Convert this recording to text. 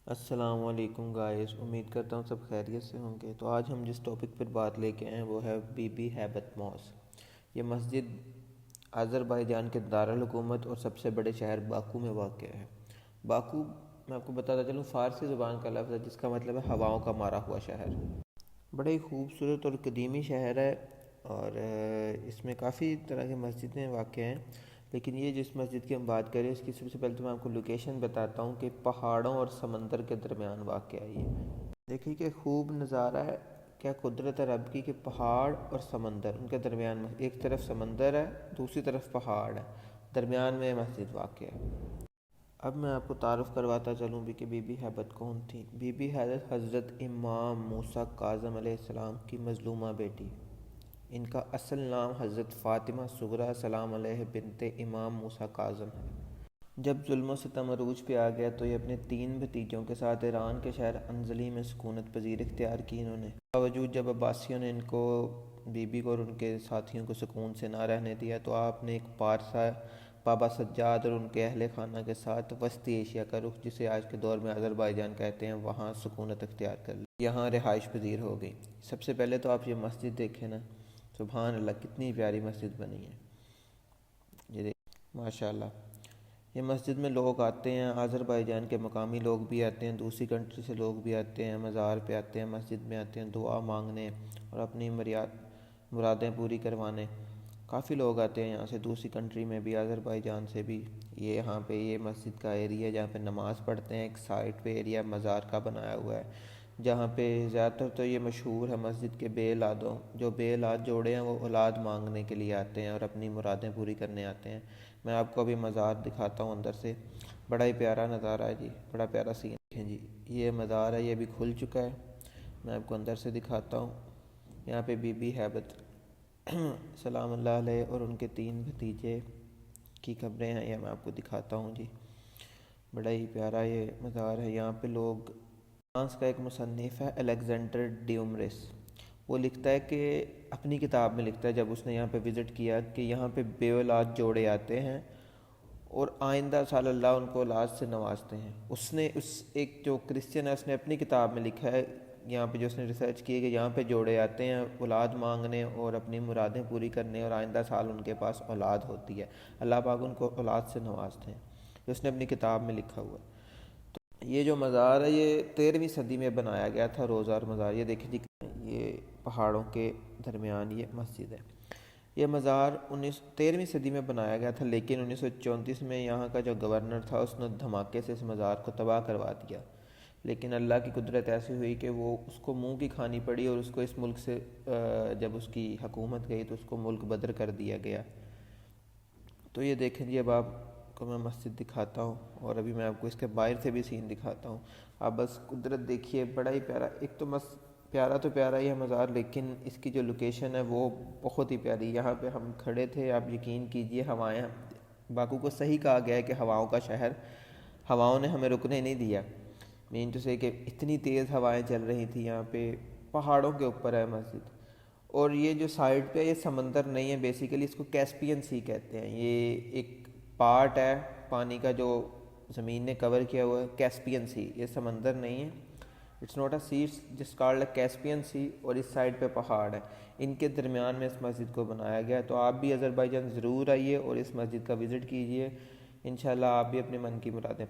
السلام علیکم گائز، امید کرتا ہوں سب خیریت سے ہوں گے۔ تو آج ہم جس ٹاپک پر بات لے کے آئے ہیں وہ ہے بی بی ہیبت ماسک۔ یہ مسجد آذربائیجان کے دارالحکومت اور سب سے بڑے شہر باکو میں واقع ہے۔ باکو، میں آپ کو بتاتا چلوں، فارسی زبان کا لفظ ہے جس کا مطلب ہے ہواؤں کا مارا ہوا شہر۔ بڑا ہی خوبصورت اور قدیمی شہر ہے، اور اس میں کافی طرح کی مسجدیں واقع ہیں، لیکن یہ جس مسجد کی ہم بات کریں اس کی سب سے پہلے تو میں آپ کو لوکیشن بتاتا ہوں کہ پہاڑوں اور سمندر کے درمیان واقع ہے یہ۔ دیکھیے کہ خوب نظارہ ہے، کیا قدرت ہے رب کی کہ پہاڑ اور سمندر ان کے درمیان، ایک طرف سمندر ہے دوسری طرف پہاڑ ہے، درمیان میں مسجد واقع ہے۔ اب میں آپ کو تعارف کرواتا چلوں بھی کہ بی بی ہیبت کون تھی۔ بی بی ہیبت حضرت امام موسیٰ کاظم علیہ السلام کی مظلومہ بیٹی۔ ان کا اصل نام حضرت فاطمہ صغریٰ سلام علیہ بنت امام موسیٰ کاظم ہے۔ جب ظلم و ستم عروج پہ آ گیا تو یہ اپنے 3 بھتیجوں کے ساتھ ایران کے شہر انزلی میں سکونت پذیر اختیار کی انہوں نے۔ باوجود جب عباسیوں نے ان کو، بی بی کو اور ان کے ساتھیوں کو سکون سے نہ رہنے دیا تو آپ نے ایک پارسا بابا سجاد اور ان کے اہل خانہ کے ساتھ وسطی ایشیا کا رخ، جسے آج کے دور میں آذربائیجان کہتے ہیں، وہاں سکونت اختیار کر لی، یہاں رہائش پذیر ہو گئی۔ سب سے پہلے تو آپ یہ مسجد دیکھیں نا، سبحان اللہ کتنی پیاری مسجد بنی ہے یہ دیکھ، ماشاء اللہ۔ یہ مسجد میں لوگ آتے ہیں، آذربائیجان کے مقامی لوگ بھی آتے ہیں، دوسری کنٹری سے لوگ بھی آتے ہیں، مزار پہ آتے ہیں، مسجد میں آتے ہیں دعا مانگنے اور اپنی مرادیں پوری کروانے۔ کافی لوگ آتے ہیں یہاں سے، دوسری کنٹری میں بھی، آذربائیجان سے بھی۔ یہ یہاں پہ یہ مسجد کا ایریا جہاں پہ نماز پڑھتے ہیں، ایک سائٹ پہ ایریا مزار کا بنایا ہوا ہے، جہاں پہ زیادہ تر تو یہ مشہور ہے مسجد کے بے اولادوں، جو بے اولاد جوڑے ہیں وہ اولاد مانگنے کے لیے آتے ہیں اور اپنی مرادیں پوری کرنے آتے ہیں۔ میں آپ کو ابھی مزار دکھاتا ہوں اندر سے، بڑا ہی پیارا نظارہ ہے جی، بڑا پیارا سین ہے جی۔ یہ مزار ہے، یہ بھی کھل چکا ہے، میں آپ کو اندر سے دکھاتا ہوں۔ یہاں پہ بی بی ہیبت سلام اللہ علیہ اور ان کے 3 بھتیجے کی قبریں ہیں، یہ میں آپ کو دکھاتا ہوں جی۔ بڑا ہی پیارا یہ مزار ہے۔ یہاں پہ لوگ، فرانس کا ایک مصنف ہے الیگزینڈر ڈیومرس، وہ لکھتا ہے کہ اپنی کتاب میں لکھتا ہے جب اس نے یہاں پہ وزٹ کیا کہ یہاں پہ بے اولاد جوڑے آتے ہیں اور آئندہ سال اللہ ان کو اولاد سے نوازتے ہیں۔ اس نے ایک جو کرسچن ہے اس نے اپنی کتاب میں لکھا ہے، یہاں پہ جو اس نے ریسرچ کی ہے، کہ یہاں پہ جوڑے آتے ہیں اولاد مانگنے اور اپنی مرادیں پوری کرنے، اور آئندہ سال ان کے پاس اولاد ہوتی ہے، اللہ پاک ان کو اولاد سے نوازتے ہیں، جو اس نے اپنی کتاب میں لکھا ہوا ہے۔ یہ جو مزار ہے یہ 13ویں صدی میں بنایا گیا تھا، روزہ مزار، یہ دیکھیں جی، یہ پہاڑوں کے درمیان یہ مسجد ہے۔ یہ مزار 13ویں صدی میں بنایا گیا تھا، لیکن 1934 میں یہاں کا جو گورنر تھا اس نے دھماکے سے اس مزار کو تباہ کروا دیا، لیکن اللہ کی قدرت ایسی ہوئی کہ وہ اس کو منہ کی کھانی پڑی، اور اس کو اس ملک سے جب اس کی حکومت گئی تو اس کو ملک بدر کر دیا گیا۔ تو یہ دیکھیں جی، اب آپ کو میں مسجد دکھاتا ہوں، اور ابھی میں آپ کو اس کے باہر سے بھی سین دکھاتا ہوں۔ آپ بس قدرت دیکھیے، بڑا ہی پیارا، ایک تو پیارا تو پیارا ہی ہے مزار، لیکن اس کی جو لوکیشن ہے وہ بہت ہی پیاری۔ یہاں پہ ہم کھڑے تھے، آپ یقین کیجئے، ہوائیں، باکو کو صحیح کہا گیا ہے کہ ہواؤں کا شہر، ہواؤں نے ہمیں رکنے نہیں دیا، مین تو سے کہ اتنی تیز ہوائیں چل رہی تھیں یہاں پہ، پہاڑوں کے اوپر ہے مسجد۔ اور یہ جو سائڈ پہ یہ سمندر نہیں ہے، بیسیکلی اس کو کیسپین سی کہتے ہیں، یہ ایک پارٹ ہے پانی کا جو زمین نے کور کیا ہوا ہے، کیسپین سی، یہ سمندر نہیں ہے، اٹس ناٹ اے سی، جس کالڈ اے کیسپین سی، اور اس سائڈ پہ پہاڑ ہے، ان کے درمیان میں اس مسجد کو بنایا گیا۔ تو آپ بھی آذربائیجان ضرور آئیے اور اس مسجد کا وزٹ کیجئے، انشاءاللہ آپ بھی اپنے من کی مرادیں